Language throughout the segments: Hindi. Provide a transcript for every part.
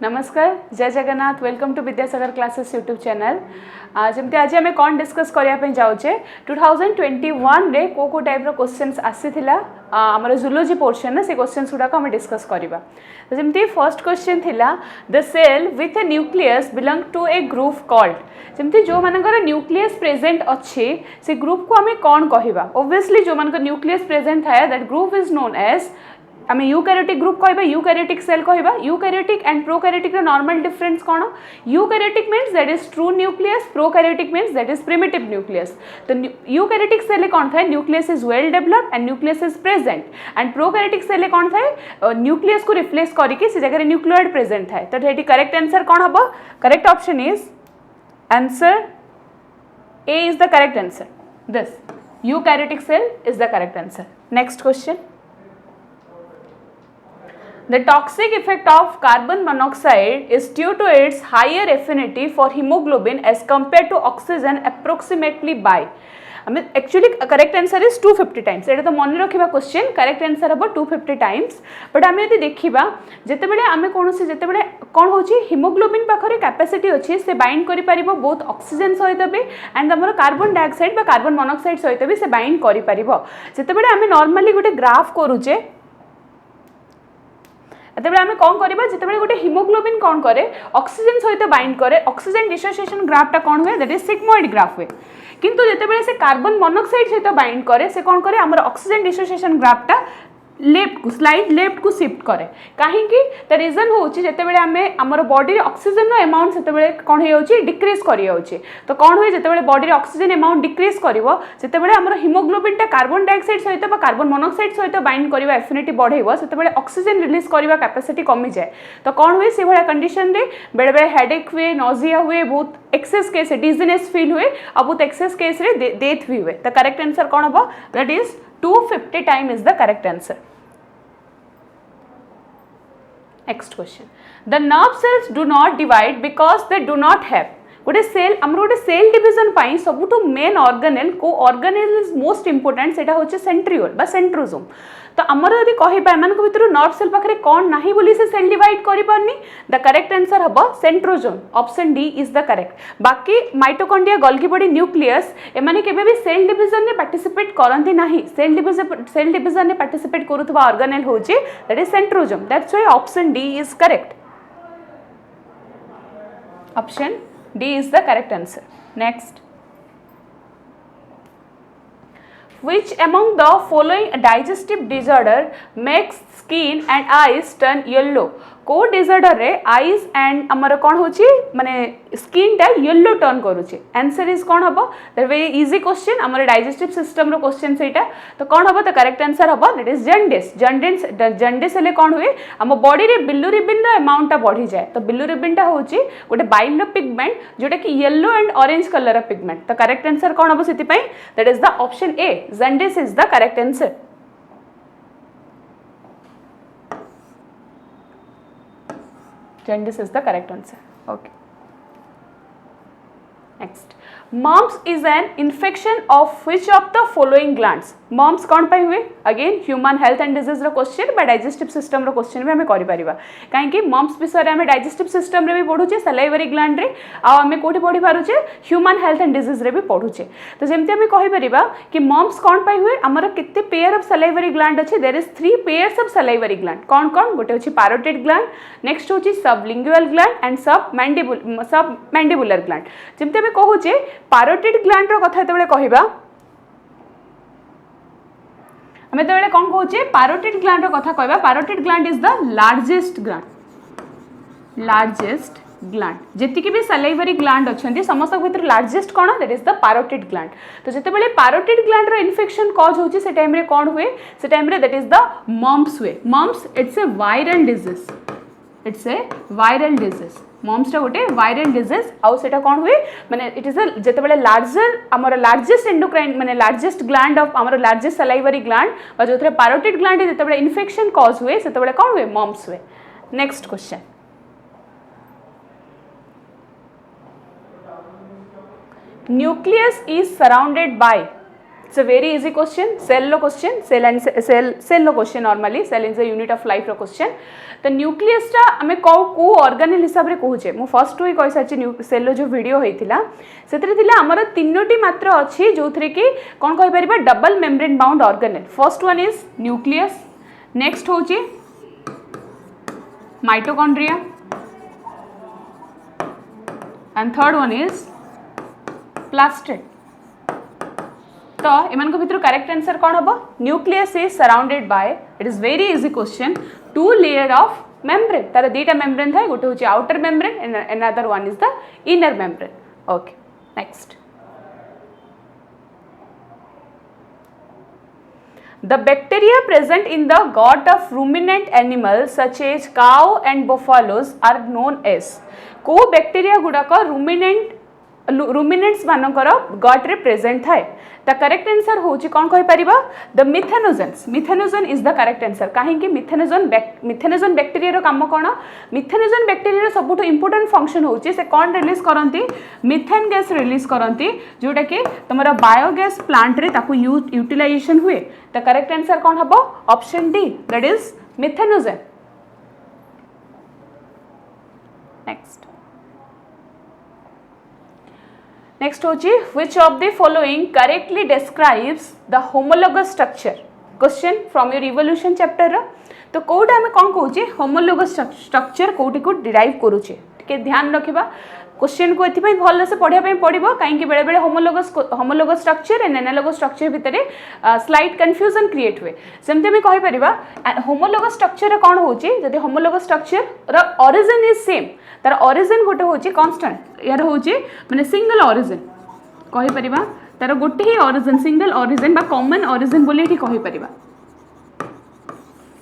नमस्कार, जय Jagannath. Welcome to Vidyasagar classes YouTube channel. जमती आज आम कौन डिस्कस करने जाऊे 2021 रे को टाइप क्वेश्चंस आसीथिला आमर जूलॉजी पोर्शन ना से क्वेश्चंस गुड़ाक आम डिस्कस करवा। तो जमती फर्स्ट क्वेश्चन थिला the cell with a nucleus belong to a group called. जमती जो मानकर न्यूक्लियस प्रेजेंट अच्छे से ग्रुप को आम कौन कहवा। ओब्वियसली जो मानकर न्यूक्लियस प्रेजेंट थाए that group is known as आम यूकैरियोटिक ग्रुप कहबा, यूकैरियोटिक सेल कहबा। यूकैरियोटिक एंड प्रोकैरियोटिक रो नॉर्मल डिफरेंस कौन? Eukaryotic means that is true nucleus, prokaryotic means that is primitive nucleus. तो यूकैरियोटिक सेल कौन थाए? Nucleus is well developed and nucleus is present. And prokaryotic cell कौन थाए? न्यूक्लियस को रिप्लेस करके से जगह न्यूक्लियोइड प्रेजेंट थाए। तो ये करेक्ट आंसर कौन हम? Correct option is answer A is the correct answer. This eukaryotic cell is the correct answer. Next question. The toxic effect of carbon monoxide is due to its higher affinity for hemoglobin as compared to oxygen approximately by actually correct answer is 250 times. ये तो मन रखा क्वेश्चन करेक्ट आंसर हम 250 टाइम्स। बट आम यदि देखा जितेबाला आम कौन से जितेबाला कौन हो हिमोग्लोबिन पाखे कैपेसिटी अच्छी से बाइंड कर बोथ ऑक्सीजन सहित भी एंड आम कार्बन डाइऑक्साइड बा कार्बन मोनोक्साइड सहित भी से बाइंड कर जितेबाला आम नॉर्मली गोटे ग्राफ करुचे आम कौन करवा जिते गोटे हिमोग्लोबिन कौन करे ऑक्सीजन सहित बाइंड करे ऑक्सीजन डिसोसिएशन ग्राफटा कौन हुए दैट इज सिग्मोइड ग्राफ हुए। किंतु जिते से कार्बन मोनोक्साइड सहित बाइंड करे से कौन करे आम ऑक्सीजन डिसोसिएशन ग्राफटा लेफ्ट को स्लाइड लेफ्ट को शिफ्ट करे। कहीं द रीजन हूँ जिते आम आम बॉडी ऑक्सीजन अमाउंट से कौन हो डिक्रीज कर तो कौन हुए जिते बॉडी ऑक्सीजन अमाउंट डिक्रीज कर जिते आम हिमोग्लोबिनटा कार्बन डाइऑक्साइड सहित कार्बन मोनोक्साइड सहित बाइंड कर एफिनिटी बढ़ेब से ऑक्सीजन रिलीज करने कैपेसिटी कमी जाए। तो कौन हुए से भाया कंडीशन रे बेले बेले हेडेक हुए, नोजिया हुए, बहुत एक्सेस केस डिजीनेस फील हुए और बहुत एक्सेस केस डेथ भी हुए। तो करेक्ट आंसर कौन हम? That is 250 time is the correct answer. Next question. The nerve cells do not divide because they do not have गोटे सेल आम गोटे सेल डिविजन पाई सबुठ मेन ऑर्गेनेल को ऑर्गेनेल इज मोस्ट इंपोर्टेंट सेटा होचे सेंट्रियोल बा सेंट्रोजोम। तो आमर यदि कहबा एमान को भितर नर्व सेल पाखरे कौन नाही बोली से सेल डिवाइड करि पारनी द करेक्ट आंसर हबो centrosome. Option D is the correct. बाकी माइटोकॉन्ड्रिया, गोल्गी बॉडी, न्यूक्लियस एमाने केबे भी सेल डिविजन ने पार्टिसिपेट करंती नाही। सेल डिविजन ने पार्टिसिपेट करूथबा ऑर्गेनेल होचे that is centrosome. That's why option D is correct. Option D is the correct answer. Next. Which among the following digestive disorder makes skin and eyes turn yellow? को डिसऑर्डर रे आईज एंड आमर कौन होची माने स्किन टा येलो टर्न करूचे। आंसर इज कौन हबो? दैट वेरी इजी क्वेश्चन आमर डाइजेस्टिव सिस्टम रो क्वेश्चन सेटा। तो कौन हबो? तो करेक्ट आंसर हबो दैट इज जॉन्डिस। जॉन्डिस हेले कौन हुए आम बॉडी रे बिलिरुबिन रो अमाउंट टा बढ़ी जाए। तो बिलिरुबिन टा होची गोटे बाइल पिगमेंट जोटा कि येलो एंड ऑरेंज कलर रो पिगमेंट। तो करेक्ट आंसर कौन हबो सेति पई? That is the option A jaundice is the correct answer. Jaundice is the correct answer. Okay. Next. Mumps is an infection of which of the following glands? Mumps कौन पाई हुए? Again human health and disease रो क्वेश्चन बा डाइजेस्टिव सिस्टम रो क्वेश्चन भी हमें करि परिबा। काहे मम्स विषय रे हमें डाइजेस्टिव सिस्टम रे भी पढुचे, सलाइवरी ग्लैंड रे आ हमें कोठी पढि पारुचे ह्यूमन हेल्थ एंड डिजीज रे भी पढुचे। तो जेमते हमें कहि परिबा कि मम्स कौन पाई हुए हमर केते पेयर ऑफ सलाइवरी ग्लैंड अछि? There is 3 pairs of salivary gland. कौन कौन? गोटे अछि पैरोटिड ग्लैंड, नेक्स्ट होछि sublingual gland and submandibular gland. जेमते हमें कहूचे पैरोटिड ग्लैंड रो कथा एतबेले कहिबा हमें तो कौन कहूचे पैरोटिड ग्लैंड रो कथा कहबा। Parotid gland is the largest gland जेति कि भी सलाइवरी ग्लैंड अछंती समस्त भीतर लार्जेस्ट कौन? That is the parotid gland. तो जेतेबेले पैरोटिड ग्लैंड रो इन्फेक्शन कॉज होची से टाइम रे कौन हुए? से टाइम रे दैट इज द मम्स हुए। Mumps it's a viral disease. It's a viral disease. Mumps टा गोटे वायरल डिजीज आउ सेटा कौन हुए माने इट इज जेतेबेले लार्जर हमर लार्जेस्ट एंडोक्राइन माने लार्जेस्ट ग्लैंड ऑफ हमर लार्जेस्ट सलाइवरी ग्लैंड बा जोथरे पैरोटिड ग्लैंड जेतेबेले इन्फेक्शन कॉज हुए सेतेबेले कौन हुए? मम्स हुए। Next question. Nucleus is surrounded by it's a very easy question cell रो क्वेश्चन सेल एंड सेल रो question normally cell is a unit of life रो क्वेश्चन तो न्यूक्लियस टा आमे को ऑर्गेनेल हिसाब रे कहूचे मु फर्स्ट टू ही कहि साची सेल रो जो वीडियो होइतिला सेतरे थिला हमर तीनोटी मात्र अछि जोथरे कि कोन कहि परिबा double membrane bound organelle first one is nucleus next होची mitochondria and third one is plastid तो एमान को भितर करेक्ट आंसर कौन हबो nucleus is surrounded by it is very easy question two layer of membrane तार दीटा मेम्ब्रेन थाए गोटे होची outer membrane and another one is the inner membrane okay next The bacteria present in the gut of ruminant animals such as cow and buffaloes are known as को बैक्टीरिया गुड़ाक रुमिनेंट्स मानकर गट रे प्रेजेंट थाए द करेक्ट आंसर होची कौन कहि परिबा the methanogens methanogen is the correct answer काहे कि मिथेनोजन बैक्टीरिया रो काम कोन मिथेनोजन बैक्टीरिया रो सबुठ इंपोर्टेंट फंक्शन होची से कोन रिलीज करंती मिथेन गैस रिलीज करंती जोटा कि तमरा बायोगैस प्लांट रे ताकू यूटिलाइजेशन हुए द करेक्ट आंसर कौन हबो option D that is methanogen next next होची which of the following correctly describes the homologous structure question from your evolution chapter तो कोटा हमें कौन कहूचे होमोलोगस स्ट्रक्चर कोटी को डिराइव करूचे टिके ध्यान रखिबा क्वेश्चन को एथि भल से पढ़िया पड़ो कहीं बेले बेले homologous structure and analogous structure भितर स्लाइट कन्फ्यूजन क्रिएट हुए सेमती आम कहीपर होमोलोगस स्ट्रक्चर कौन होची जदि होमोलोगस स्ट्रक्चर रो ओरिजिन इज सेम तार ओरिजिन गोटे होची कांस्टेंट यार होची माने सिंगल ओरिजिन कहीपर तार गोटे ही ओरिजिन सिंगल ओरिजिन बा कॉमन ओरिजिन बोली एठी कहीपर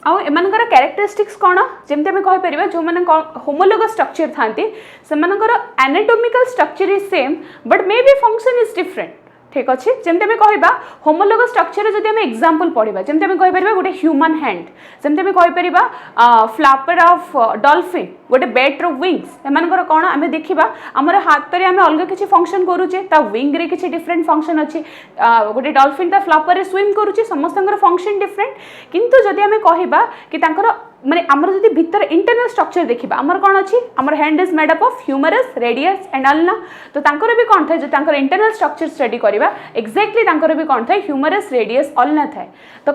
आउ एमानकर कैरेक्टरिस्टिक्स कौन जमती आम कहीपर जो मैंने होमोलोगस स्ट्रक्चर थांती सेमानकर anatomical structure is same but may be function is different ठीक अच्छे जमती आम कह होमोलोगस स्ट्रक्चर जब आम एग्जांपल पढ़ा जमती आम कहीपर गोटे ह्यूमन हैंड जमती आम कहीपर फ्लापर ऑफ डॉल्फिन गोटे बैट रो विंग्स एमानकर कौन आम देखा आमर हाथ में आम अलग किसी फंक्शन करुचे ता विंग रे किसी डिफरेंट फंक्शन अच्छी गोटे डॉल्फिन ता फ्लापर रे स्विम करुचे समस्त फंक्शन डिफरेंट किंतु जदि आम कहिबा कि तांकर माने आमर जदि भीतर इंटरनल स्ट्रक्चर देखिबा आमर कोन अछि आमर hand is made up of humerus radius and ulna तो तांकर भी कोन थाए जो तांकर इंटरनल स्ट्रक्चर स्टडी करिबा एक्जेक्टली तांकर भी कोन थाए ह्यूमरस रेडियस अल्ना थाए तो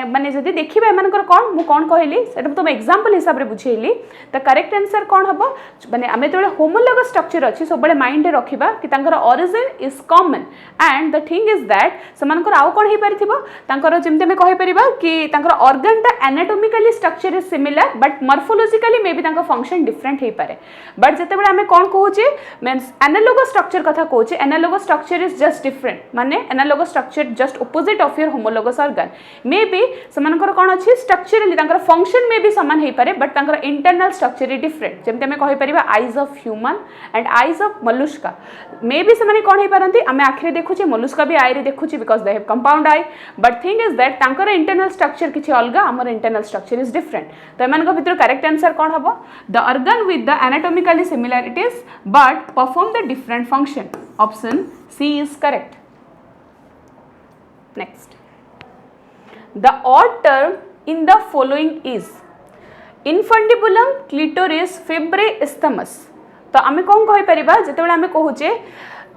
माने जदि देखिबा एमानकर कोन मु कोन कहली सेटा तो एग्जांपल हिसाब रे बुझेली त करेक्ट आंसर कोन हबो माने आमे तबे होमोलोगस स्ट्रक्चर अछि सब बळे माइंड रे रखिबा कि तांकर origin is common and the thing is that समानकर आउ कोन हे परिथिबो तांकर जेमते मे कहि परिबा कि तांकर ऑर्गन ता anatomically structure similar but morphologically may be तांका फंक्शन डिफरेंट हे पारे बट जते बेले हमें कोन कहूचे मींस एनालोगस स्ट्रक्चर कथा कहूचे analogous structure is just different माने analogous structure just opposite of your homologous organ may be समानकर कोन अछि स्ट्रक्चरली तांकर फंक्शन मे बी समान हे पारे बट तांकर इंटरनल स्ट्रक्चर इज डिफरेंट जेमते हमें कहि परिबा eyes of human and eyes of mollusca may be समाने कोन हे पारंती हमें आखिरे देखुचे मोलुस्का भी आई रे देखुची because they have compound eye but thing is that तांकर इंटरनल स्ट्रक्चर किछि अलगा हमर इंटरनल स्ट्रक्चर इज डिफरेंट तो एमानक भितर करेक्ट आंसर कौन हम the organ with the anatomically similarities but perform the different function option C is correct next the odd term in the following is infundibulum clitoris fimbriae isthmus तो आम कौन कहीपर जिते आम कहूचे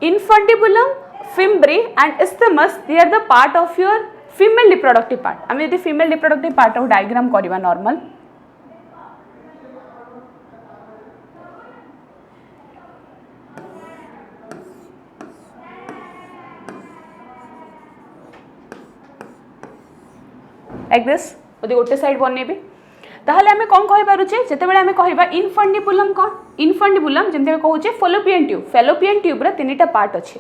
infundibulum fimbriae and isthmus they are the part of your female reproductive part आम यदि फीमेल रिप्रोडक्टिव पार्ट को डायग्राम करवा नॉर्मल लाइक दिस यदि गोटे साइड बनइबी ताहले आमे कौन कहि पारुचे जते बेले आमे कहिबा इनफंडिबुलम कौन इनफंडिबुलम जेमते कहूचे फेलोपियन ट्यूब रा तीनटा पार्ट अछि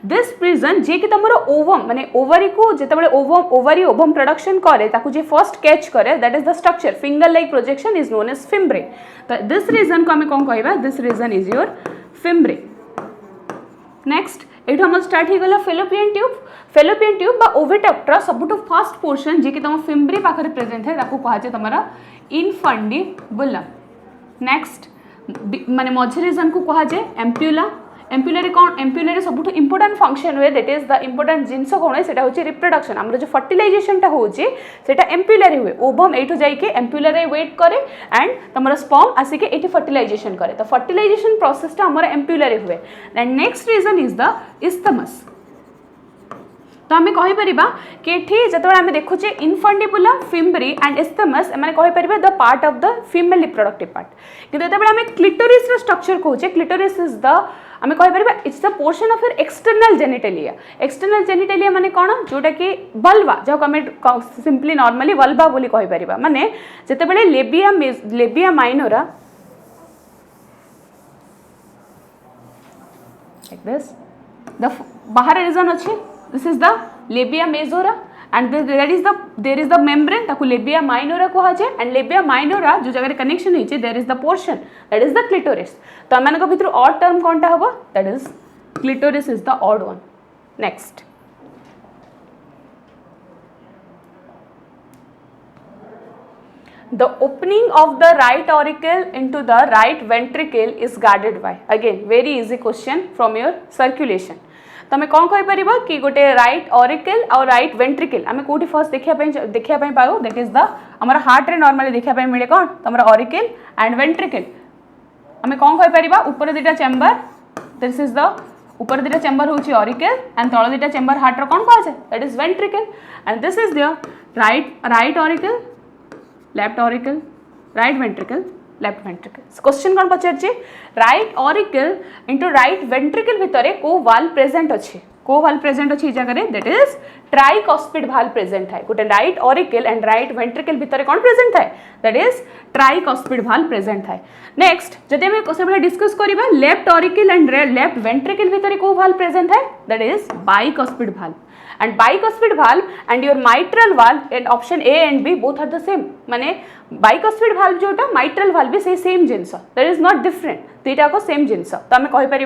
दिस प्रिजन जे कि तमरो ओवम माने ओवरी को जते बेले ओवरी ओवम प्रोडक्शन करे ताकू जे फर्स्ट कैच करे that is the structure finger like projection is known as fimbriae तो दिस रीजन को आमे कौन कहिबा this region is your fimbriae next एठो हम स्टार्ट ही गला फेलोपियन ट्यूब बा ओविडक्टर सबुठो फर्स्ट पोर्शन जे कि तम फिम्ब्रे पाखरे प्रेजेंट है ताकू कहा जे तमरा इनफंडिबुलम नेक्स्ट माने मझे रीजन को कहा जे एम्प्यूलरी कौन एम्प्यूलरी सबुठ इंपोर्टेंट फंक्शन हुए दैट इज द इंपोर्टेंट जिनस कौन है सेटा होची रिप्रोडक्शन हमर जो फर्टिलाइजेशनटा होची सेटा एम्प्यूलरी हुए ओवम एठु जाई के एम्प्यूलरी वेट करे एंड तमरा स्पर्म आसी के एठी फर्टिलाइजेशन करे तो फर्टिलाइजेशन प्रोसेसटा हमर एम्प्यूलरी हुए and next region is the isthmus तो आम कहीपर कि जिते आम देखुचे इनफंडिबुलम फिम्बरी एंड इस्थमस एम कहीपर the part of the female reproductive part किंतु जो आम क्लिटोरिस स्ट्रक्चर कहूचे क्लिटोरिस इज द आम कहीपर it's the portion of your external genitalia माने कौन जोटा कि वल्वा जहाँ आम सिंपली नॉर्मली वल्वा बोली कहीपर माने जिते labia minora like this the बाहर रीजन अच्छे this is the labia majora and there is the membrane ताकू labia minora कहा जाए and labia minora जो जगह connection होइछे there is the portion that is the clitoris तो हम मानक भितर odd term कोनटा हबो that is clitoris is the odd one next the opening of the right auricle into the right ventricle is guarded by again very easy question from your circulation तमें कौन कहीपर कि गोटे राइट ऑरिकल और राइट वेंट्रिकल आम कौटी फर्स्ट देखा पाऊ दैट इज द आम हार्ट रे नॉर्मली देखा मिले कौन तुम ऑरिकल एंड वेंट्रिकल आम कौन कहीपर ऊपर दुटा चेम्बर दिस इज द ऊपर दुटा चेम्बर हूँ ऑरिकल एंड तल दुटा चेम्बर हार्ट रो कौन कह that is ventricle and this is the right auricle left auricle right ventricle left ventricle question कौन पचार right auricle into right ventricle भितर को वाल प्रेजेंट अच्छे को वाल प्रेजेंट अच्छी जगह that is tricuspid valve present है गोटे right auricle and right ventricle भितर कौन प्रेजेंट है that is tricuspid valve present है नेक्स्ट जदि आम से डिस्कस करबा left auricle and left ventricle भितर को वाल प्रेजेंट है दैट इज बाइकॉस्पिड वाल and bicuspid valve and your mitral valve and option A and B both are the same माने bicuspid valve जोटा mitral valve भी से same genus that is not different दुईटा को सेम जिनस तो आम कहीपर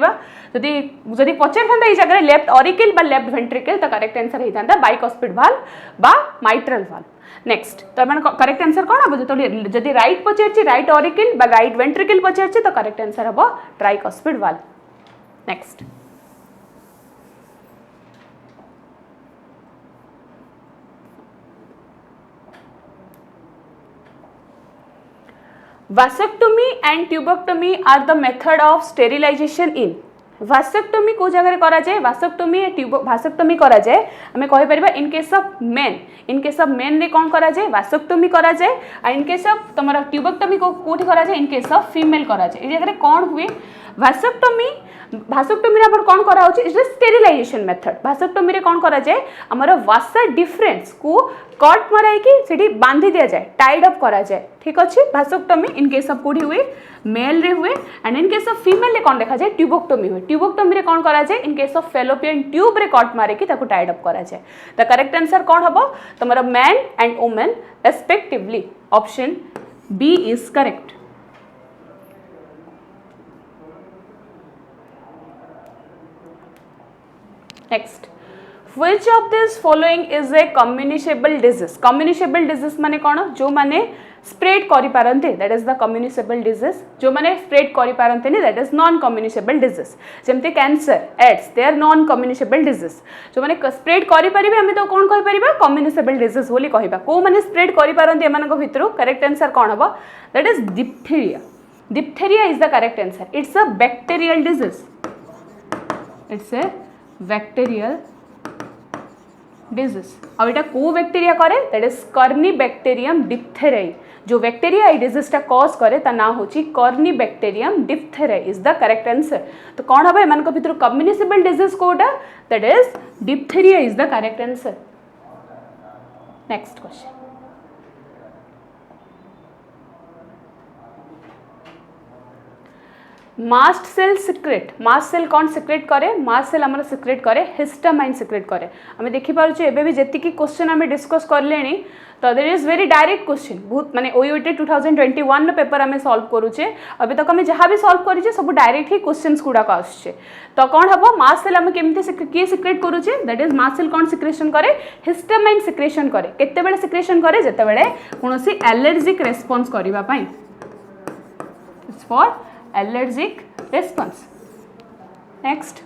जदि पचार था जगह लेफ्ट ऑरिकल बा लेफ्ट वेंट्रिकल तो करेक्ट आंसर होता bicuspid valve बा mitral valve नेक्स्ट तो करेक्ट आंसर कौन हम जो जदि राइट पचार राइट ऑरिकल बा राइट वेंट्रिकल पचार तो करेक्ट आंसर हम tricuspid valve next vasectomy and tubectomy are the method of sterilization in vasectomy को जगह करा जाए vasectomy करा जाए हमें कहि परिबा in case of men रे कौन करा जाए vasectomy करा जाए और in case of तमरा tubectomy को कोठी करा जाए in case of female करा जाए ए जगह कौन हुए vasectomy रे कौन करा होची इज स्टेरिलाइजेशन मेथड vasectomy रे कौन करा जाए हमर वासा डिफरेंस को कट मराई कि सेठी बांधी दिया जाए टाइड अप करा जाए ठीक अछि vasectomy इन केस ऑफ कोठी हुए मेल रे हुए and in case of female रे कौन देखा जाए ट्यूबोक्टोमी हुए ट्यूबोक्टोमी रे कौन करा जाए इन केस ऑफ फेलोपियन ट्यूब रे कट मारे कि ताको टाइड अप करा जाए द करेक्ट आंसर कौन हबो तमरा man and women respectively option B is correct next which of this following is a communicable disease माने कौन जो माने स्प्रेड करि पारंते that is the communicable disease जो माने स्प्रेड करि पारंते नि that is non communicable disease जेमते cancer AIDS they are non communicable disease जो माने स्प्रेड करि परिबे हम तो कोन कहि परिबा कम्युनिकेबल डिजीज बोली कहिबा को माने स्प्रेड करि पारंते एमान को भितरु करेक्ट आंसर कोन हबो that is diphtheria is the correct answer it's a bacterial disease it's A bacterial disease और यहाँ को बैक्टीरिया करे दैट इज कर्निबैक्टेरियम डिप्थेराई जो बैक्टीरिया ये डिजीज टा कॉज करे ता ना होची Corynebacterium diphtheriae is the correct answer तो कौन हम एमान भितर कम्युनिकेबल डिजीज कोटा that is diphtheria is the correct answer next question mast cell secrete mast cell कौन सिक्रेट करे मास्ट सेल आमर सिक्रेट करे हिस्टामाइन सिक्रेट करे आम देखिपुचे एबे भी जेति क्वेश्चन आम डिस्कस करले तो there is very direct question बहुत माने ओयूटी 2021 पेपर आम सॉल्व करूचे अभी तक आम जहाँ भी सॉल्व करूचे सब डायरेक्ट ही क्वेश्चंस गुड़ाक आसुचे तो कौन हम मास्ट सेल आम केमती किए सिक्रेट करूचे दैट इज मास्ट सेल कौन सिक्रेशन करे हिस्टामाइन सिक्रेशन करे केतेबेले सिक्रेशन करे जेतेबेले कोनोसी एलर्जिक रेस्पॉन्स करिबा पई it's for allergic response next,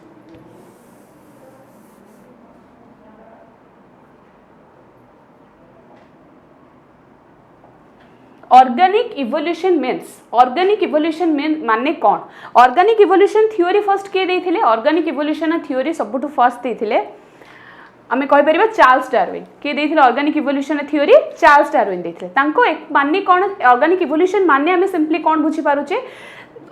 organic evolution means, organic evolution mean माने कौन? ऑर्गेनिक इवोल्यूशन थ्योरी फर्स्ट किए देथिले? ऑर्गेनिक इवोल्यूशन थ्योरी सबुठु फर्स्ट देथिले आमे कहि परिबा चार्ल्स डार्विन। किए देथिले organic evolution theory? Charles Darwin देथिले। तांको एक माने कौन ऑर्गेनिक इवोल्यूशन माने? आमे सिंपली कौन बुझी पारुचे?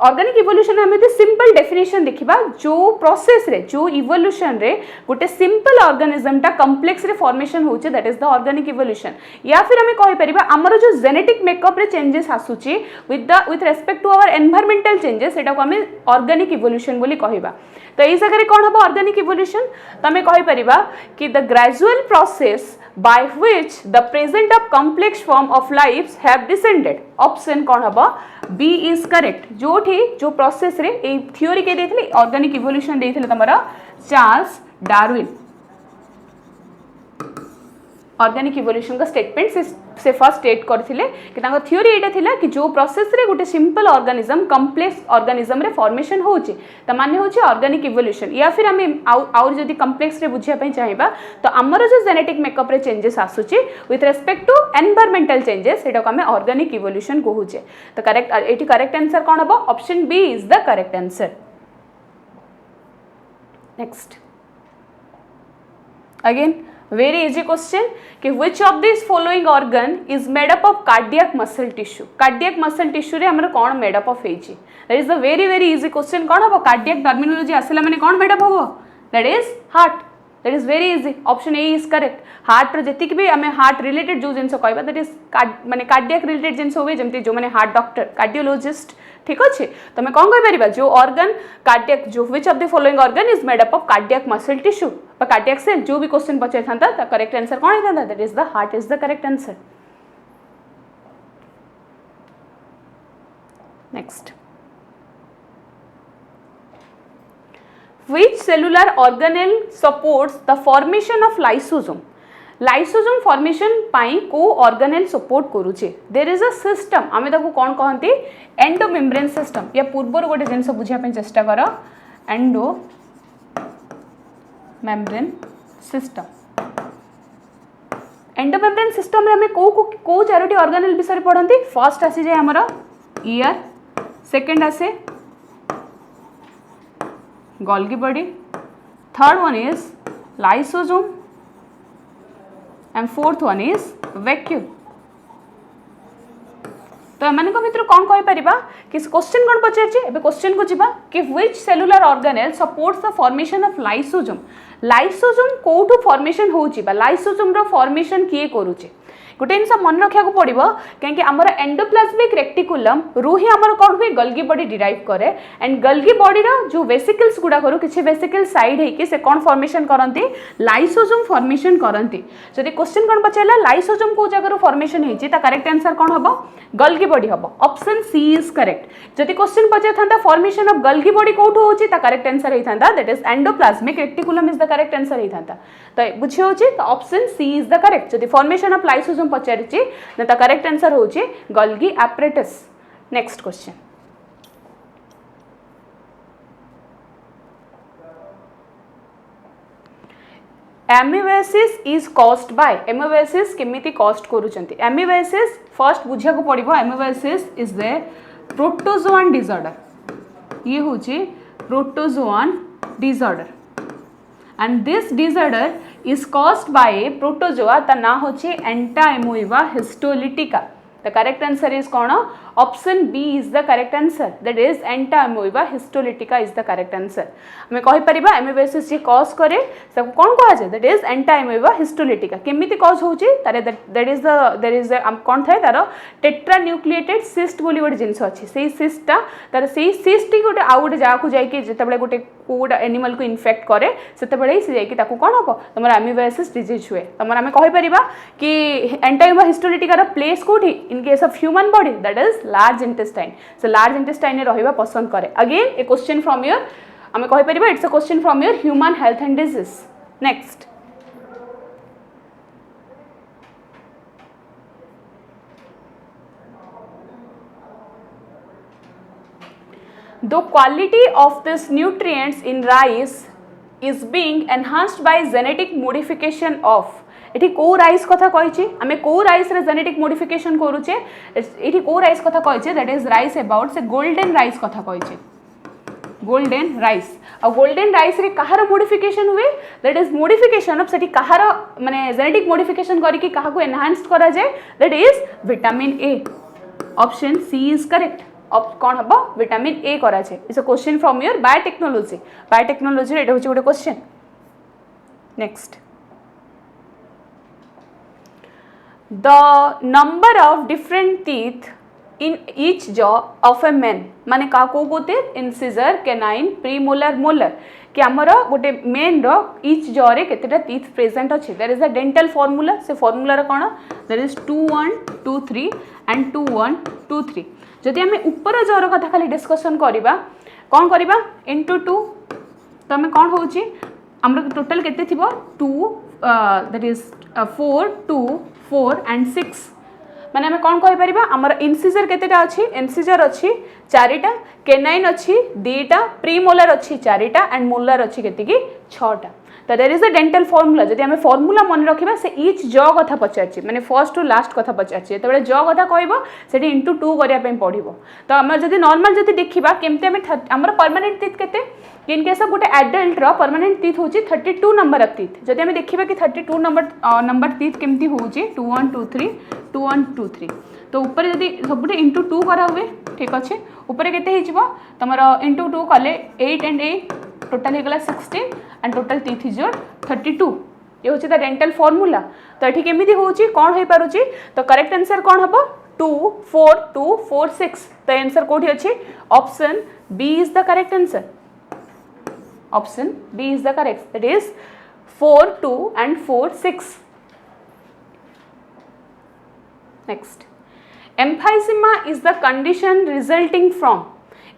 ऑर्गेनिक इवोल्यूशन आम सिंपल डेफिनेशन देखा, जो प्रोसेस रे, जो इवोल्यूशन रे गोटे सिंपल ऑर्गेनिज्म टा कॉम्प्लेक्स रे फॉर्मेशन होचे, that is the organic evolution. या फिर आम कहि परिबा हमर जो जेनेटिक मेकअप रे चेंजेस आसुची with respect to our environmental changes, सेटा को आम ऑर्गेनिक इवोल्यूशन बोली कहिबा। तो यही जगह कौन हम ऑर्गेनिक इवोल्यूशन? तो आम कहि परिबा कि the gradual process by which the present of complex form of lives have descended. Option कौन हबो? B is correct. जोठी जो प्रोसेस रे ए थ्योरी के देथिले ऑर्गेनिक इवोल्यूशन देथिले तमरा चार्ल्स डार्विन। ऑर्गेनिक इवोल्यूशन का स्टेटमेंट से फर्स्ट स्टेट करथिले कि तांको थ्योरी एटा थिला कि जो प्रोसेस रे गोटे सिंपल ऑर्गेनिज्म कॉम्प्लेक्स ऑर्गेनिज्म रे फॉर्मेशन होची त माने होची ऑर्गेनिक इवोल्यूशन। या फिर हमें और जदी कॉम्प्लेक्स रे बुझिया पई चाहिबा तो हमर जो जेनेटिक मेकअप रे चेंजेस आसुची with respect to environmental changes, सेटा को हमें ऑर्गेनिक इवोल्यूशन कहूचे। तो करेक्ट एटी करेक्ट आंसर कौन हबो? Option B is the correct answer. Next, again very easy question कि which of these following organ is made up of cardiac muscle tissue? cardiac muscle tissue रे हमर कोन made up of हेची? that is the very easy question। कोन हबो? cardiac terminology आसेला माने कोन made up हबो? that is heart। that is very easy, option A is correct। Heart रे जति भी हमें हार्ट रिलेटेड जो जिंस कहबा that is माने कार्डियक रिलेटेड जिंस होवे, जेमति जो माने हार्ट डॉक्टर, कार्डियोलॉजिस्ट, ठीक अछि। तो मैं कोन कहि परिबा? जो ऑर्गन कार्डियक, जो which of the following organ is made up of cardiac muscle tissue বা कार्डियक सेल, जो भी क्वेश्चन पचाइ थांता त करेक्ट आंसर कोन थांता? that is the heart is the correct answer। next, which cellular organelle supports the formation of lysosome? Lysosome formation पाई को ऑर्गेनेल सपोर्ट करूचे? देयर इज अ सिस्टम, आमे ताको कोन कहंती? Endomembrane system. या पूर्वर गोटे जिनस बुझिया पे चेष्टा करो, endomembrane system. Endomembrane system रे हमें को चारोटी ऑर्गेनेल विषय पढ़ंती? फर्स्ट आसी जाय हमर ईयर, सेकंड आसे Golgi body, third one is lysosome and fourth one is vacuole। तो एमान को भितर कौन कहि परिबा कि क्वेश्चन कोन पचारछि? एबे क्वेश्चन को जिबा कि which cellular organelle supports the formation of lysosome? Lysosome कोठु फॉर्मेशन होउछि बा लाइसोसोम रो फॉर्मेशन किए करूछि? गोटे जिनस मन रखा पड़ो कहीं आमर एंडोप्लाज्मिक रेक्टिकुलम रू ही आमर कौन हुए गल्गी बॉडी डिराइव करे। एंड गल्गी बॉडी जो वेसिकल्स गुड़ा करू किसी वेसिकल साइड है से कौन फॉर्मेशन करती? लाइसोसोम फॉर्मेशन करती। जदि क्वेश्चन कौन पचारा लाइसोसोम को जगह फॉर्मेशन होती करेक्ट आंसर कौन हम? गल्गी बॉडी हम। Option C is correct. जदि क्वेश्चन पचार था फॉर्मेशन ऑफ गल्गी बॉडी कौटू होची करेक्ट आंसर होता that is endoplasmic reticulum is the correct answer होता। तो बुझी होची तो option C is the correct. जदि फॉर्मेशन ऑफ लाइसोसोम पचारिछि द करेक्ट आंसर होची Golgi apparatus. Next question, amoebiasis is caused by? Amoebiasis केमिति कॉज्ड करूचंती? एमिबेसिस फर्स्ट बुझिया को पड़िबो। Amoebiasis is the protozoan disorder. ये होची protozoan disorder and this disorder is caused by protozoa ता ना होची Entamoeba histolytica. The correct answer is कौन? Option B is the correct answer that is Entamoeba histolytica is the correct answer. हमें कहि परिबा एमिबेसिस जे कॉज करे सब कौन कहा जाय दैट इज एंटाइमोइबा हिस्टोलिटिका। केमिति कॉज होची तारे that is the there is कौन थाए तार टेट्रा न्यूक्लिएटेड सिस्ट बोली गोटे जिंस अछि। सेही सिस्टटा तार सेही सिस्ट गोटे आ गोटे जा को जाय कि जेतेबेले गोटे कोड एनिमल को इन्फेक्ट करे सेतेबेले से जाय कि ताकू कोन हबो तमरा एमिबेसिस डिजीज हुए। तमरा हमें कहि परिबा कि एंटाइमोइबा हिस्टोलिटिका र प्लेस कोठी in case of human body that is large intestine. So large intestine रहिबा पसंद करे। Again a question from your हमें कहि परिबा it's a question from your human health and disease. Next, The quality of these nutrients in rice is being enhanced by genetic modification of एठी को राइस कथा कहिछि आमे को राइस रे जेनेटिक मॉडिफिकेशन करूचे एठी को राइस कथा कहिछि दैट इज राइस अबाउट से गोल्डन राइस कथा कहिछि गोल्डन राइस आ गोल्डन राइस रे कहार मॉडिफिकेशन हुए दैट इज मॉडिफिकेशन ऑफ सेठी कहार माने जेनेटिक मॉडिफिकेशन करी कि कहा को एनहांस करा जाय that is vitamin A option C is correct अब कौन हम विटामिन ए करा जाए it's a question from your biotechnology एटा होची गोटे question next the number of different teeth in each jaw of a man माने का को गोते इंसिजर कैनाइन प्रीमोलर मोलर कि आमर गोटे मेन रो ईच जॉ रे केतेटा टीथ प्रेजेंट अछि there is a dental formula से फार्मूला रे कोन देयर इज 2 1 2 3 एंड 2 1 2 3 जदि आम ऊपर जर कथा खाली डिस्कसन करवा कौन करवा इंटू 2 तो आम कौन हो आमर टोटाल केते थिबो 2 दैट इज 4 2 4 एंड 6 माने आम कौन कहि परिबा आमर इंसिजर केतेटा अछि इंसिजर अछि 4टा केनाइन अछि 2टा प्रीमोलर अछि 4टा एंड मोलर अछि केतिकी 6टा तो there is a dental formula जदि आम फार्मूला मन रखिबा से ईच जॉ कथा पचारछि माने फर्स्ट टू लास्ट कथा पचारछि एतबेले जॉ कथा कहबो सेठी इंटू 2 करिया पे पढिबो तो हम जदि नॉर्मल जदि देखिबा केमते हम हमर परमानेंट टीथ केते इन केस ऑफ गोटे एडल्ट रो परमानेंट टीथ होची 32 नंबर ऑफ टीथ जदि हम देखिबा कि 32 नंबर टीथ केमती होची 2 1 2 3 2 1 2 3 तो ऊपर जदि सबुटे इंटू 2 करा हुए ठीक अच्छे ऊपर केते हिजबो तमर इंटू 2 कले 8 एंड 8 टोटल हो गला 16 and total teeth is your 32 ये होची द डेंटल फार्मूला तो एठी केमिति होची कोन होई पारुची तो करेक्ट आंसर कोन हबो 2 4 2 4 6 तो आंसर कोठी अछि option B is the correct answer option B is the correct that is 4 2 and 4 6 next emphysema is the condition resulting from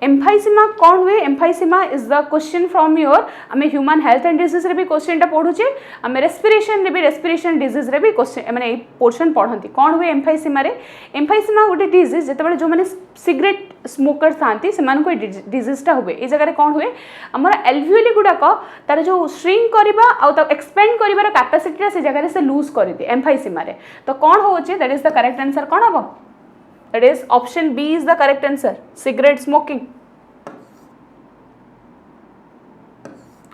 emphysema कौन हुए emphysema is the question from your आम ह्यूमन हेल्थ एंड डिजीज रे भी क्वेश्चन पढ़ुचे आम रेस्पिरेशन रे भी रेस्पिरेशन डिजीज रे भी क्वेश्चन माने पोर्शन पढ़ती कौन हुए एम्फाइसीमा रे एम्फाइसीमा गोटे डिजीज जिते जो मैंने सिगरेट स्मोकर था से डिजीजटा हुए ये जगह कौन हुए आमर एल्वियोली गुड़ाक तार जो श्रिंक करवा आउ एक्सपेंड कर कैपेसिटी से जगह से लूज कर दिए एम्फाइसीमा रे तो कौन होचे that is the correct answer कौन हम that is option B is the correct answer cigarette smoking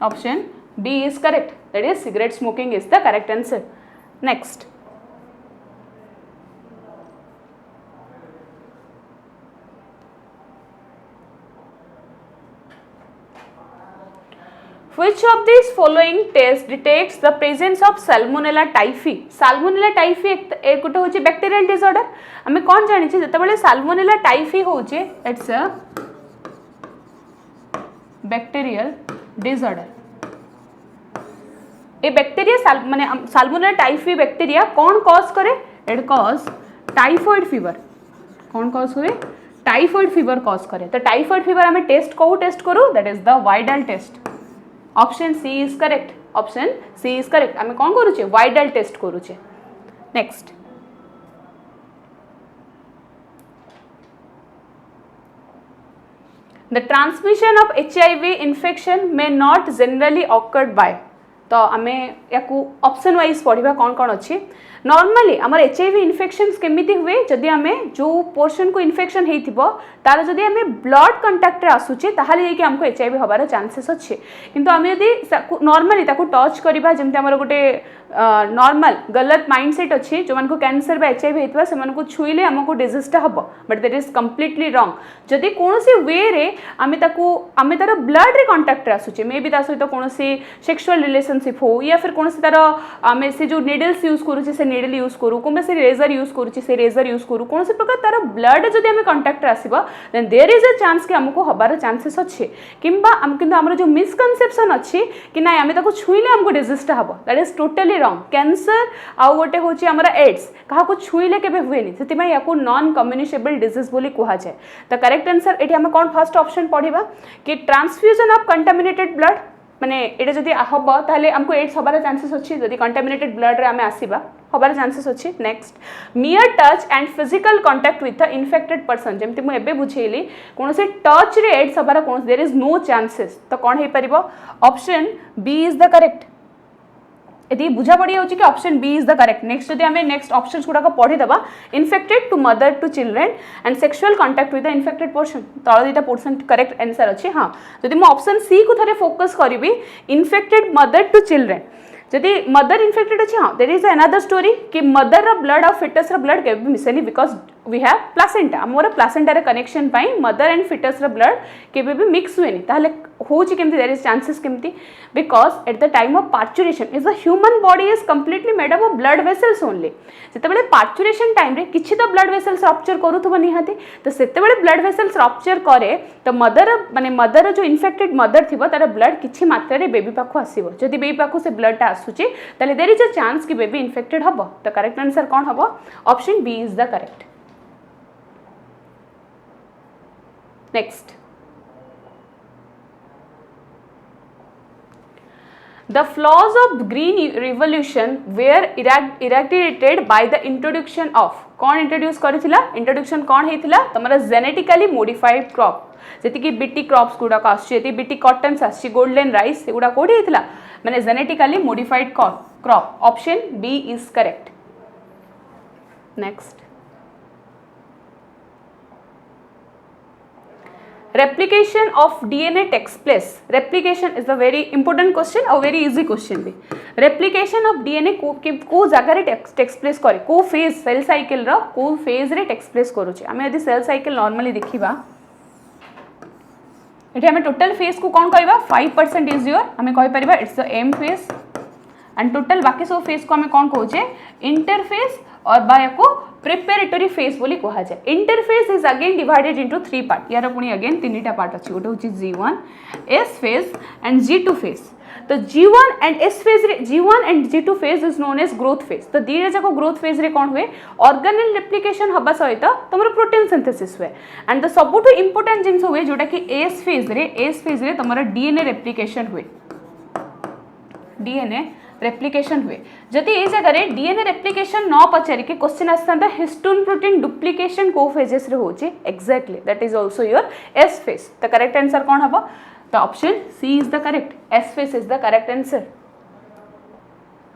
option B is correct that is cigarette smoking is the correct answer next Which of these following tests detects the presence of Salmonella typhi? Salmonella typhi एक गोटे होची बैक्टीरियल डिसऑर्डर हमें कौन जानी छे जतबेले Salmonella typhi होचे it's a bacterial disorder a bacteria माने Salmonella typhi बैक्टीरिया कौन कॉज करे इट कॉज टाइफॉइड फीवर कौन कॉज हुए टाइफॉइड फीवर कॉज करे तो टाइफॉइड फीवर हमें टेस्ट को टेस्ट करू that is the Widal test option C is correct option C is correct आम कौन करुचे वाइडल टेस्ट करुचे next the transmission of HIV infection may not generally occurred bye तो आम या ऑप्शन वाइज पढ़ा कौन कौन अच्छी नॉर्मली आमर HIV इन्फेक्शन केमिति हुए जदि आम जो पोर्शन को इन्फेक्शन होइथिबो तार जदि आम ब्लड कंटाक्ट रे आसुचे ताहाले जेकि हमको HIV हबार चांसेस अच्छे किंतु आम यदि नॉर्मली ताको टच करबा जेमते हमर गोटे नॉर्मल गलत माइंडसेट अच्छी जो मानको कैंसर बा HIV हेतबा से मानको छुईले हमको डिजीजटा हबो but that is completely wrong जदि कोनोसी वे रे आमे तार ब्लड रे कांटेक्ट रे आसुचे मे बी ता सहित कोनोसी सेक्सुअल रिलेशनशिप हो या फिर कोनोसी तार आमे से जो निडल्स यूज करूचे से निडल यूज करू कोमे से रेजर यूज करूचे से रेजर यूज करू कोनोसी प्रकार तार ब्लड जदि आमे कांटेक्ट रे आसीबा then there is a chance कि हमको हबार चांसेस अच्छे किंबा किंतु हमर जो मिसकनसेप्शन अच्छी कि ना आमे ताको छुईले हमको डिजीजटा हबो that is totally wrong cancer आउ गोटे हूँ आमर एड्स क्या छुईले के हुए से या नॉन कम्युनिकेबल डिजीज बोली कह जाए तो करेक्ट आंसर ये आम कौन फर्स्ट ऑप्शन पढ़ा कि ट्रांसफ्यूजन ऑफ कंटामिनेटेड ब्लड माने ये जदि हम ताहले हमको एड्स हबार चांसेस अच्छी जदि कंटामिनेटेड ब्लड रे आमे आसीबा हबार चांसेस अच्छी। Next मियर touch and physical contact with the infected person जमती मुझे बुझेली कौन से टच रे एड्स हबार कौन देयर इज नो चांसेस तो कौन हो पार option B is the correct. यदि बुझा पड़ी कि option B is the correct. Next जब आम नेक्स्ट ऑप्शन गुड़ाक पढ़ीदे infected to mother to children and sexual contact with the infected portion तल दुटा पोर्शन करेक्ट आंसर अच्छी। हाँ जब मुझे ऑप्शन सी को थे फोकस करी इन्फेक्टेड मदर टू चिल्ड्रेन जदि मदर इन्फेक्टेड अच्छे हाँ देयर इज अनदर स्टोरी कि मदर ब्लड और फिटस ब्लड के मिसेनि बिकज वी हैव प्लासेंटा आमर प्लासेंटार connection mother and foetus blood के मिक्स हुए ताहले होची केमती देयर इज चांसेस केमती because at the time of parturition is the human body is completely made up of blood vessels only जिते पार्चुरेशन टाइम रे किछि तो ब्लड वेसल्स रप्चर करूथबो निहाती तो सेते ब्लड वेसल्स रप्चर करे तो मदर माने मदर जो इन्फेक्टेड मदर थिबो तार ब्लड किछि मात्रा रे बेबी पाखु आसीबो जदि बेबी पाखु से ब्लड टा आसुची ताले देयर इज अ चांस कि बेबी इन्फेक्टेड हबो तो करेक्ट आंसर कोन हबो option B is the correct. Next the flaws of green revolution were eradicated by the introduction of कौन इंट्रोड्यूस करिथिला इंट्रोडक्शन कौन हेतिला तमरा जेनेटिकली मॉडिफाइड क्रॉप जति कि बीटी क्रॉप्स गुडा आछि जति बीटी कॉटन्स आछि गोल्डन राइस एगुडा कोडी हेतिला माने genetically modified crop option B is correct. Next replication of DNA takes place replication is a very important question और very easy question भी replication of DNA को जगह takes place करे को phase cell cycle रो को phase रे takes place करूचे आमे यदि cell cycle normally देखिबा एठी आमे total phase को कौन कहबा 5% is your आमे कहि परिबा it's the M phase and total बाकी सब phase को आमे कौन कहूचे interphase और बाया को प्रिपेरेटरी फेज बोली कहा जाए। Interphase is again divided into 3 part यार पुणी अगेन तीनटा पार्ट अच्छी गोटे हूँ G1 S phase and G2 phase तो G1 एंड S फेज रे G1 and G2 phase is known as growth phase तो दीटा जाक ग्रोथ फेज रे कौन हुए ऑर्गेनल रेप्लिकेशन हबा सहित तुम प्रोटीन सिंथेसिस हुए एंड द सबुठ इंपोर्टेंट जिनस हुए जोटा कि S फेज रे तुम डीएनए रेप्लिकेशन हुए डीएनए रेप्लिकेशन हुए जदि ये जगह डीएनए रेप्लिकेशन न पचारि के क्वेश्चन आसता हिस्टोन प्रोटीन डुप्लिकेशन को फेजेस रे होची exactly that is also your S phase the correct answer कौन हबो the option C is the correct S phase is the correct answer.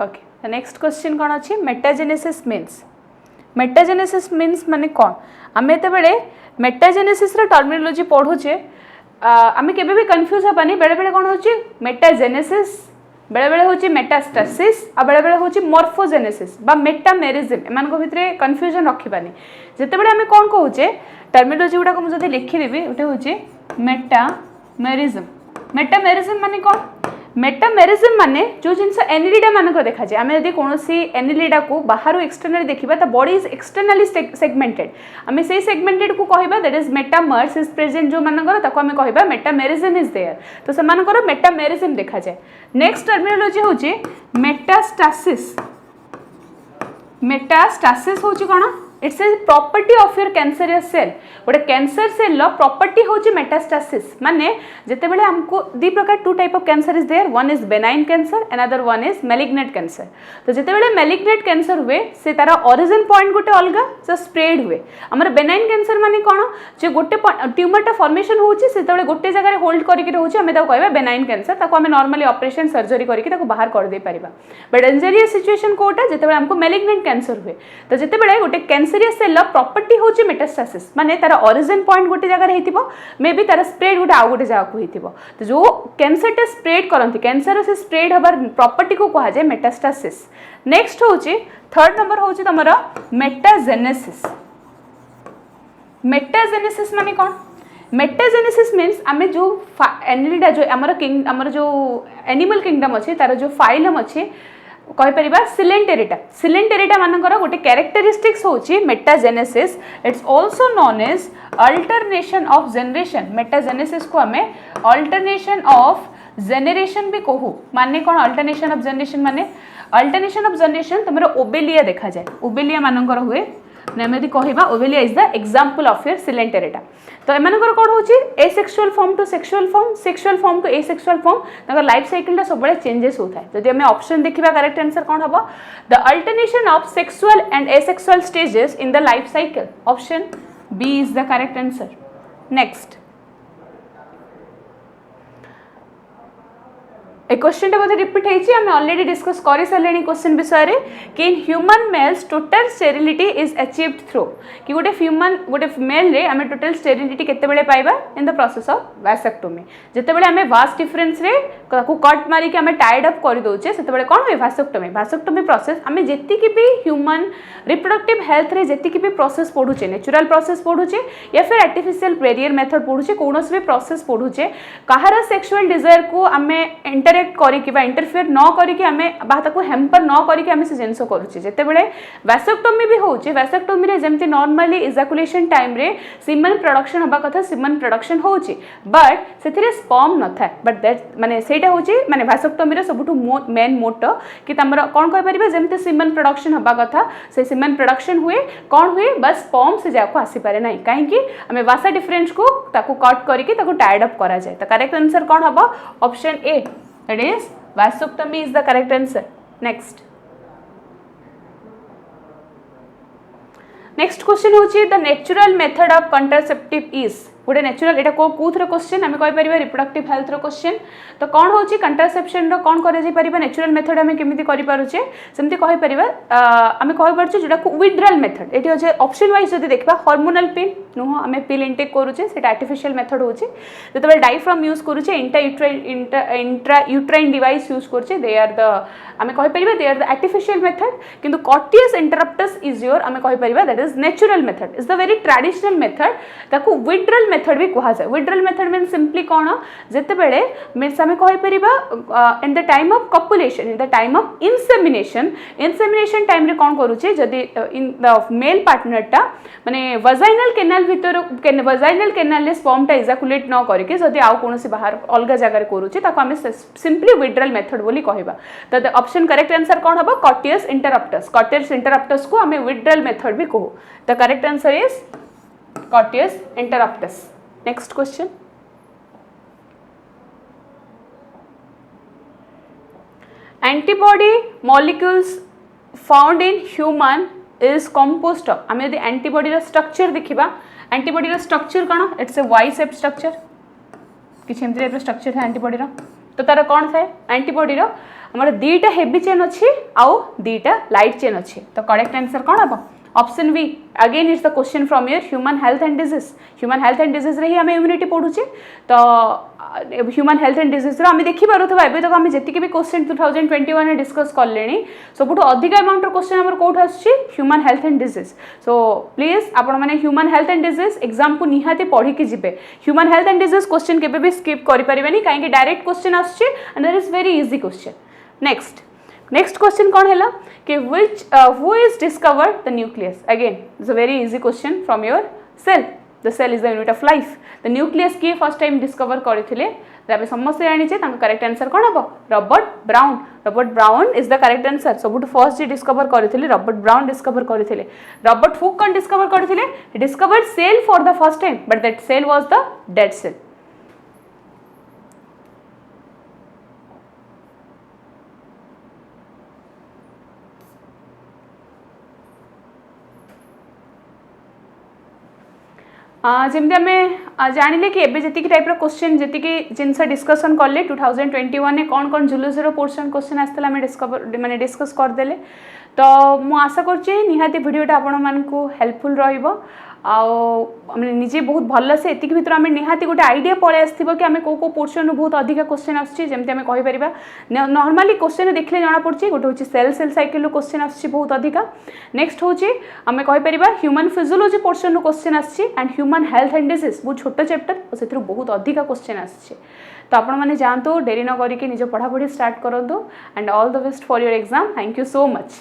Okay the next question कौन अछि मेटाजेनेसिस मीन्स माने कौन आमे एते बेले मेटाजेनेसिस रे टर्मिनोलॉजी पढुचे आमे केबे भी कंफ्यूज हबानी बेले बेले कौन होची मेटाजेनेसिस बेले बेले होची मेटास्टासिस आ बेले बेले होची मॉर्फोजेनेसिस बा मेटामेरिज्म एमान को भितरे कंफ्यूजन रखिबानी जते बेले हमें कोन कहूचे टर्मिनोलॉजी गुडा को जदि लिखि देबी उठे होची मेटामेरिज्म माने कोन मेटामेरिज्म माने जो जिनस एनिलिडा मानक देखा जाए आमे यदि कोनोसी एनिलिडा को बाहर एक्सटर्नली देखिबा त बॉडी इज एक्सटर्नली सेगमेंटेड आमे से सेगमेंटेड को कहबा that is metamers is present जो मानकर ताको आमे कहबा मेटामेरिज्म इज देयर तो से मानकर मेटामेरिज्म देखा जाए। नेक्स्ट टर्मिनोलॉजी होची मेटास्टासिस होची कोन it's a property of your cancerous cell गोटे कैंसर सेल लो प्रॉपर्टी होची मेटास्टासिस माने जेते बेले हमको दी प्रकार two type of cancer is there one is benign cancer another one is malignant cancer तो जेते बेले मैलिग्नेंट कैंसर हुए से तारा ओरिजिन पॉइंट गोटे अलगा से स्प्रेड हुए हमर बेनाइन कैंसर माने कोन जे गोटे ट्यूमर टा फॉर्मेशन होची सेते बेले गोटे जगह रे होल्ड करिके रहउची हमें ताको कहबा बेनाइन कैंसर ताको हमें नॉर्मली ऑपरेशन सर्जरी करिके ताको बाहर कर दे परिबा बट डेंजरियस सिचुएशन कोटा जेते बेले हमको मैलिग्नेंट कैंसर हुए तो जेते बेले गोटे कैंसरियस सेल प्रॉपर्टी होची मेटास्टासिस माने तारा ओरिजिन पॉइंट गोटे जगह रे हेतिबो मे बी तारा स्प्रेड गोटे आ गोटे जगह को हेतिबो तो जो कैंसर टे स्प्रेड करंती कैंसर से स्प्रेड हबार प्रॉपर्टी को कहा जाय मेटास्टासिस। नेक्स्ट होची थर्ड नंबर होची तमरा मेटाजेनेसिस माने कोन मेटाजेनेसिस मीन्स आमे जो एनिलिडा जो हमर जो एनिमल किंगडम अछि तार जो फाइलम अछि कहि परिबा सिलेंटेरिटा मानकर गोटे कैरेक्टरिस्टिक्स होची metagenesis it's also known as alternation of generation metagenesis को हमें अल्टरनेशन ऑफ जेनरेशन भी कहू माने कोन अल्टरनेशन ऑफ जनरेशन माने अल्टरनेशन ऑफ जनरेशन तमरो ओबेलिया देखा जाए ओबेलिया मानकर हुए आम कहवा Obelia is the example of your Coelenterata. तो एमानकर कौन होची asexual form to sexual form to asexual form ताकर लाइफ साइकिल सब चेंजेस होता है। जदि आम ऑप्शन देखिबा करेक्ट आंसर कौन हबो the alternation of sexual and asexual stages in the life cycle option B is the correct answer. Next a question बोधे रिपीट होती आम ऑलरेडी डिस्कस कर सारे क्वेश्चन विषय कि in human males total sterility is achieved through कि गोटे मेल रे आम टोटल स्टेरिलिटी केते पाइबा in the process of vasectomy. जितेबाला आम वास्ट डिफरेंस रे कट मारिक आम टाइड अप कर दौचे से कौन हुए वैसेक्टोमी प्रोसेस आम जी भी ह्यूमन रिप्रोडक्टिव हेल्थ रे जी भी प्रोसेस पढ़ुचे नेचुरल प्रोसेस पढ़ुचे या फिर आर्टिफिशियल बैरियर मेथड पढ़ुचे कौन भी प्रोसेस पढ़ुचे कहार सेक्सुअल डिजायर को आम इंटरफेयर न करके आम हेम्पर न करके आम से जिनस करुचे। जितेबाला वैसेक्टोमी भी होचे वैसेक्टोमी रे जेमती नॉर्मली इजाकुलेशन टाइम रे सीमन प्रोडक्शन हबा कथा सीमन प्रोडक्शन होची बट सेथिरे स्पर्म न थाए बट दैट माने सेटा होची माने वैसेक्टोमी रे सबुठु मेन मोटो कि तमरा कोन कहि परिबे जेमती सीमन प्रोडक्शन हबा कथा से सीमन प्रोडक्शन हुए कौन हुए बस स्पर्म से जाको आसी पारे नाही काहे कि आमे वासा डिफरेंस को ताको कट करके ताको टाइड अप करा जाय। तो करेक्ट आंसर कौन हबो option A that is vasectomy is the correct answer। next question होची the natural method of contraceptive is गोटे नेचुरल एटा कोथर क्वेश्चन आम कहि परिबा रिप्रोडक्टिव हेल्थ रो क्वेश्चन। तो कौन होची कंट्रासेप्शन रो कौन करे जे परिबा नेचुरल मेथड आम केमिति करि पारुचे सेमति कहि परिबा आम कहि पारुचे जेटा को विड्रल मेथड एटी होचे ऑप्शन वाइज जदि देखबा हार्मोनल पिल नुह आम पिल इनटेक करूचे सेटा आर्टिफिशियल मेथड होची जतबे डायफ्राम यूज करूचे इंट्रा यूट्राइन डिवाइस यूज करूचे दे आर द आम कहि परिबा they are the artificial method किंतु कॉर्टियस इंटरप्टस इज योर आम कहि परिबा that is natural method is the very traditional method ताकू विड्रल मेथड भी कहा जाए। विड्रल मेथड मीन सिंपली कौन जिते बेले मीन्स आम कहि परिबा in the time of copulation in the time of insemination time रे कौन करूचे जदि इन द मेल पार्टनरटा माने वजाइनल केनाल भीतर वजाइनल केनाल रे स्पर्मटा इजाकुलेट न करके जदि आउ कोनोसी बाहर अलग जगह रे करूचे ताको आम सिंपली विड्रल मेथड बोली कहबा। तो द ऑप्शन करेक्ट आंसर कौन हबो कॉर्टियस इंटरप्टस को आम विड्रल मेथड भी कहू। The correct answer is coitus interruptus. Next question. Antibody molecules found in human is composed of आम यदि एंटीबॉडी रो स्ट्रक्चर देखिबा एंटीबॉडी रो स्ट्रक्चर कौन it's a Y shape structure किछि एमति टाइप रो स्ट्रक्चर है एंटीबॉडी रो। तो तार कौन थाए एंटीबॉडी रो हमर दीटा हेवी चेन अछि आउ दीटा लाइट चेन अछि। तो करेक्ट आंसर कौन हबो option B again is the question from your human health and disease रे ही आम इम्यूनिटी पढ़ुचे। तो ह्यूमन हेल्थ एंड डिजीज आम देखी पारुथबा एबे तक आम जति भी क्वेश्चन 2021 रे डिस्कस करलेनी सबुठु अधिक अमाउंट रो क्वेश्चन हमर कोठ आछि human health and disease. So please आपण माने human health and disease exam को निहाती पढ़ी के जिबे human health and disease question केबे भी स्किप करि परिबेनी काहे कि डायरेक्ट क्वेश्चन आछि and that is very easy question. Next question कौन है कि which who is discovered the nucleus again it's a very easy question from your cell the cell is the unit of life the nucleus की first time discover करथिले तबे समस्त जानिचे तांका करेक्ट आंसर कोन हबो Robert Brown is the correct answer सबुठ फर्स्ट जे डिस्कवर करथिले रॉबर्ट ब्राउन डिस्कवर करथिले। रॉबर्ट हुक कोन डिस्कवर करथिले discovered cell for the first time but that cell was the dead cell. जमती आम जानिले कि एबे जति टाइप रो क्वेश्चन जति जिनस डिस्कसन करले 2021 ने कौन कौन जुलूसी रो पोर्शन क्वेश्चन आसला आम डिस्कस करदेले। तो मु आशा करछि निहाती वीडियोटा आपण मानकु हेल्पफुल रहिबो आने निजे बहुत भल से एतिक भितर आम निहाती गोटे आइडिया पलि आसो कि आम कौ पोर्शन बहुत अधिक क्वेश्चन आमती आम कहीपर नॉर्मली क्वेश्चन देखले जना पड़ी गोटे हूँ सेल साइकिल क्वेश्चन आसी बहुत अधिक। नेक्स्ट हूँ आम कहीपर ह्यूमन फिजियोलॉजी पोर्शन क्वेश्चन आसी and human health and disease बहुत छोट चैप्टर और से बहुत अधिक क्वेश्चन आसी। तो आपण मैंने जातु डेरी न करके निज पढ़ापढ़ी स्टार्ट करूँ and all the best for your exam. Thank you so much.